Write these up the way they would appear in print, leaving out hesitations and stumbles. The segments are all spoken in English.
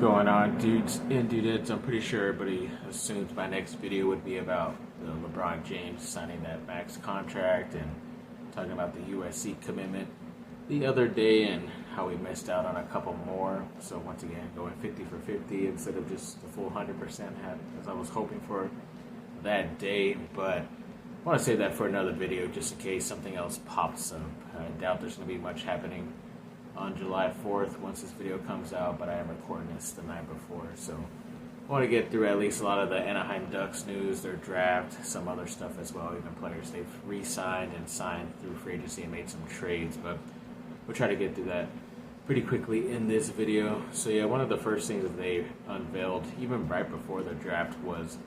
going on, dudes and dudettes? I'm pretty sure everybody assumes my next video would be about the LeBron James signing that max contract and talking about the USC commitment the other day and how we missed out on a couple more. So once again, going 50 for 50 instead of just the full 100% as I was hoping for that day. But I want to save that for another video just in case something else pops up. I doubt there's going to be much happening on July 4th once this video comes out, but I am recording this the night before, so I want to get through at least a lot of the Anaheim Ducks news, their draft, some other stuff as well, even players they've re-signed and signed through free agency and made some trades, but we'll try to get through that pretty quickly in this video. So yeah, one of the first things that they unveiled, even right before the draft, was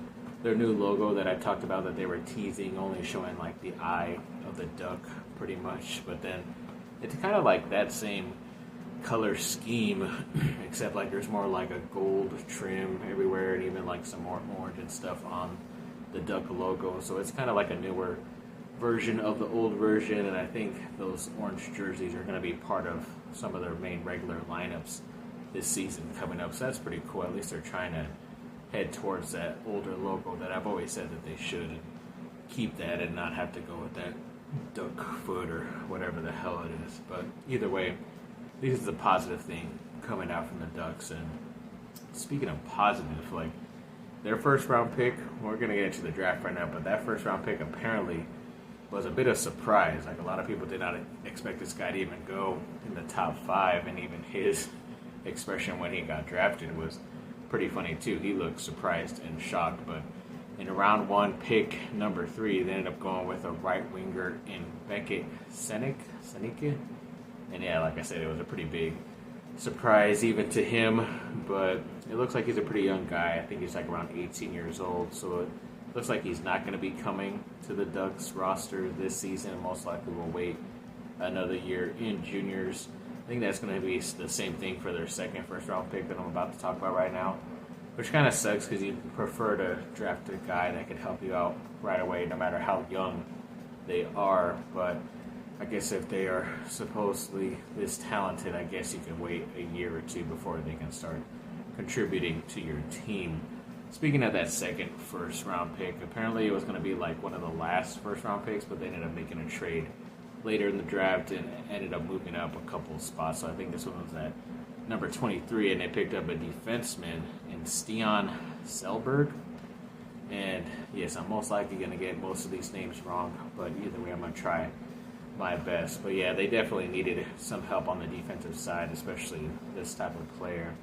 their new logo that I talked about that they were teasing, only showing like the eye of the duck pretty much, but then it's kind of like that same color scheme, except like there's more like a gold trim everywhere and even like some more orange and stuff on the duck logo. So it's kind of like a newer version of the old version, and I think those orange jerseys are going to be part of some of their main regular lineups this season coming up. So that's pretty cool. At least they're trying to head towards that older logo that I've always said that they should, and keep that and not have to go with that duck foot or whatever the hell it is. But either way, this is a positive thing coming out from the Ducks. And speaking of positive, like their first round pick, we're going to get into the draft right now, but that first round pick apparently was a bit of a surprise. Like a lot of people did not expect this guy to even go in the top 5, and even his expression when he got drafted was pretty funny too. He looked surprised and shocked. But in round 1, pick number 3, they ended up going with a right winger in Beckett Seneke. And yeah, like I said, it was a pretty big surprise even to him. But it looks like he's a pretty young guy. I think he's like around 18 years old. So it looks like he's not going to be coming to the Ducks roster this season. Most likely will wait another year in juniors. I think that's going to be the same thing for their second first round pick that I'm about to talk about right now. Which kind of sucks because you'd prefer to draft a guy that could help you out right away no matter how young they are. But I guess if they are supposedly this talented, I guess you can wait a year or two before they can start contributing to your team. Speaking of that second first round pick, apparently it was going to be like one of the last first round picks, but they ended up making a trade later in the draft and ended up moving up a couple of spots. So I think this one was at number 23, and they picked up a defenseman in Stian Selberg. And yes, I'm most likely going to get most of these names wrong, but either way, I'm going to try my best. But yeah, they definitely needed some help on the defensive side, especially this type of player.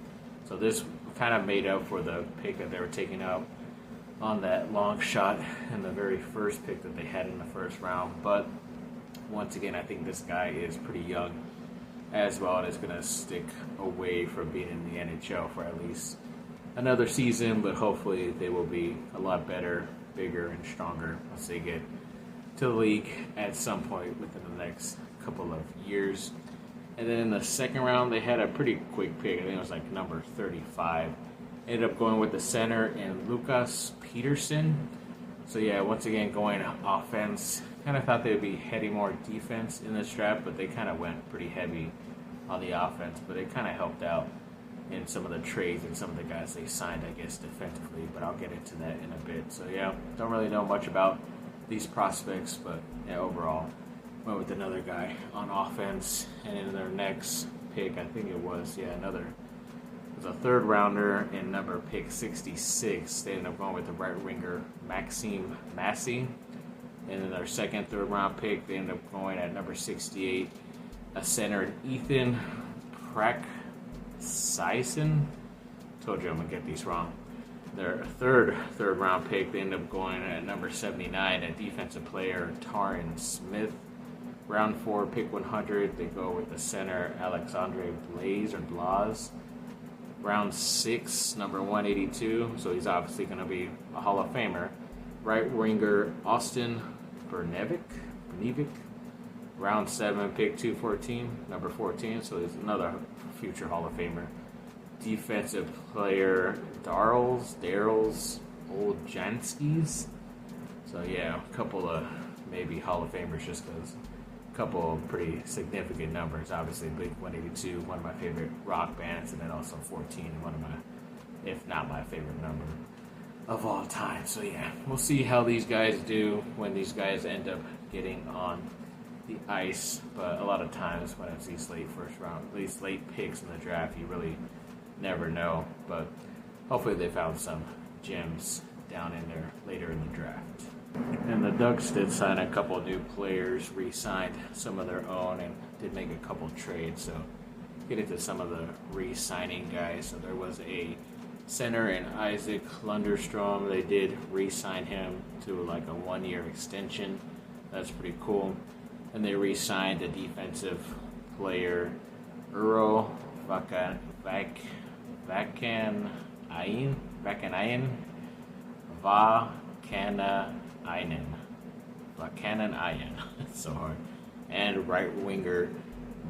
So this kind of made up for the pick that they were taking up on that long shot in the very first pick that they had in the first round. But once again, I think this guy is pretty young as well, and is going to stick away from being in the NHL for at least another season, but hopefully they will be a lot better, bigger, and stronger once they get to the league at some point within the next couple of years. And then in the second round, they had a pretty quick pick. I think it was like number 35. Ended up going with the center and Lucas Peterson. So yeah, once again, going offense. Kind of thought they would be heading more defense in this draft, but they kind of went pretty heavy on the offense. But it kind of helped out in some of the trades and some of the guys they signed, I guess, defensively. But I'll get into that in a bit. So yeah, don't really know much about these prospects, but yeah, overall, went with another guy on offense. And in their next pick, I think it was, a third rounder in number pick 66. They ended up going with the right winger Maxime Massey. And in their second, third round pick, they ended up going at number 68, a center Ethan Prack-Sison. Told you I'm going to get these wrong. Their third round pick, they ended up going at number 79, a defensive player Taron Smith. Round 4, pick 100, they go with the center Alexandre Blaz. Round 6, number 182, so he's obviously going to be a Hall of Famer. Right winger Austin Bernevic. Round 7, pick 214, number 14, so he's another future Hall of Famer. Defensive player Darryl's Oljanskis. So yeah, a couple of maybe Hall of Famers just because couple of pretty significant numbers. Obviously, Blink 182, one of my favorite rock bands, and then also 14, one of my, if not my favorite number of all time. So yeah, we'll see how these guys do when these guys end up getting on the ice. But a lot of times when it's these late first round, these late picks in the draft, you really never know. But hopefully they found some gems down in there later in the draft. And the Ducks did sign a couple new players, re-signed some of their own, and did make a couple trades. So get into some of the re-signing guys. So there was a center in Isaac Lunderstrom. They did re-sign him to like a 1-year extension. That's pretty cool. And they re-signed a defensive player, Uro Vakanainen. It's so hard. And right winger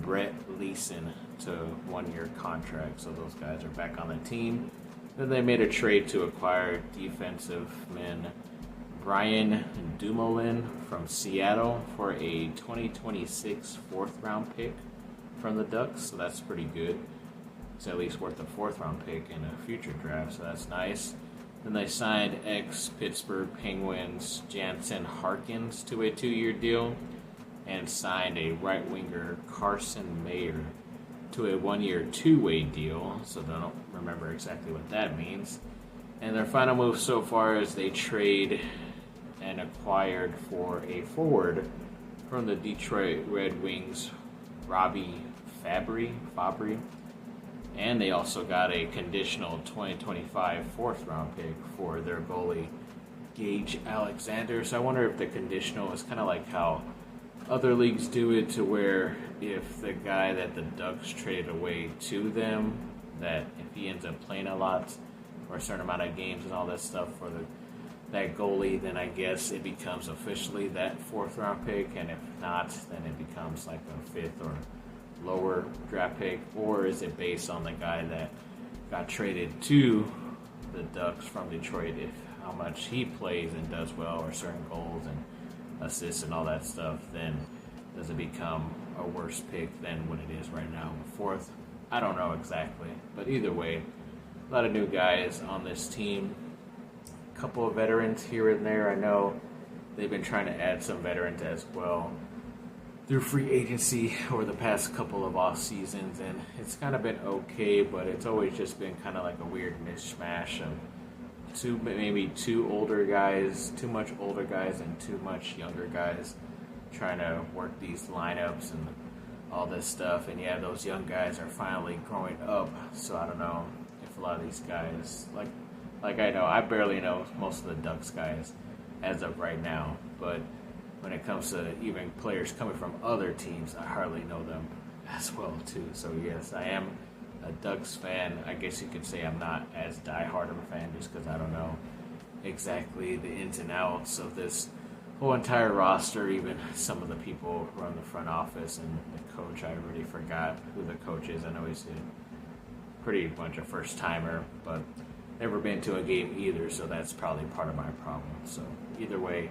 Brett Leeson to 1-year contract. So those guys are back on the team. Then they made a trade to acquire defensive man Brian Dumoulin from Seattle for a 2026 4th-round pick from the Ducks. So that's pretty good. It's at least worth a 4th-round pick in a future draft, so that's nice. Then they signed ex-Pittsburgh Penguins Jansen Harkins to a 2-year deal and signed a right winger Carson Mayer to a 1-year 2-way deal, so they don't remember exactly what that means. And their final move so far is they trade and acquired for a forward from the Detroit Red Wings, Robbie Fabry. And they also got a conditional 2025 4th-round pick for their goalie, Gage Alexander. So I wonder if the conditional is kind of like how other leagues do it, to where if the guy that the Ducks traded away to them, that if he ends up playing a lot or a certain amount of games and all that stuff for that goalie, then I guess it becomes officially that 4th-round pick. And if not, then it becomes like a 5th or lower draft pick. Or is it based on the guy that got traded to the Ducks from Detroit, if how much he plays and does well, or certain goals and assists and all that stuff, then does it become a worse pick than what it is right now, 4th? I don't know exactly, but either way, a lot of new guys on this team, a couple of veterans here and there. I know they've been trying to add some veterans as well through free agency over the past couple of off seasons, and it's kind of been okay, but it's always just been kind of like a weird mishmash of maybe too much older guys and too much younger guys trying to work these lineups and all this stuff. And yeah, those young guys are finally growing up, so I don't know if a lot of these guys, like I know, I barely know most of the Ducks guys as of right now, but when it comes to even players coming from other teams, I hardly know them as well too. So yes, I am a Ducks fan. I guess you could say I'm not as diehard of a fan just because I don't know exactly the ins and outs of this whole entire roster, even some of the people who run the front office and the coach. I already forgot who the coach is. I know he's a pretty much a first-timer, but never been to a game either, so that's probably part of my problem. So either way,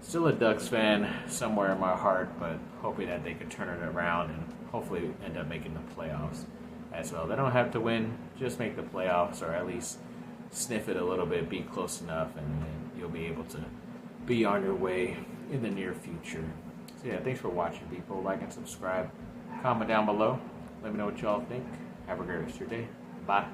still a Ducks fan somewhere in my heart, but hoping that they could turn it around and hopefully end up making the playoffs as well. They don't have to win, just make the playoffs, or at least sniff it a little bit, be close enough, and you'll be able to be on your way in the near future. So yeah, thanks for watching, people. Like and subscribe. Comment down below. Let me know what y'all think. Have a great rest of your day. Bye.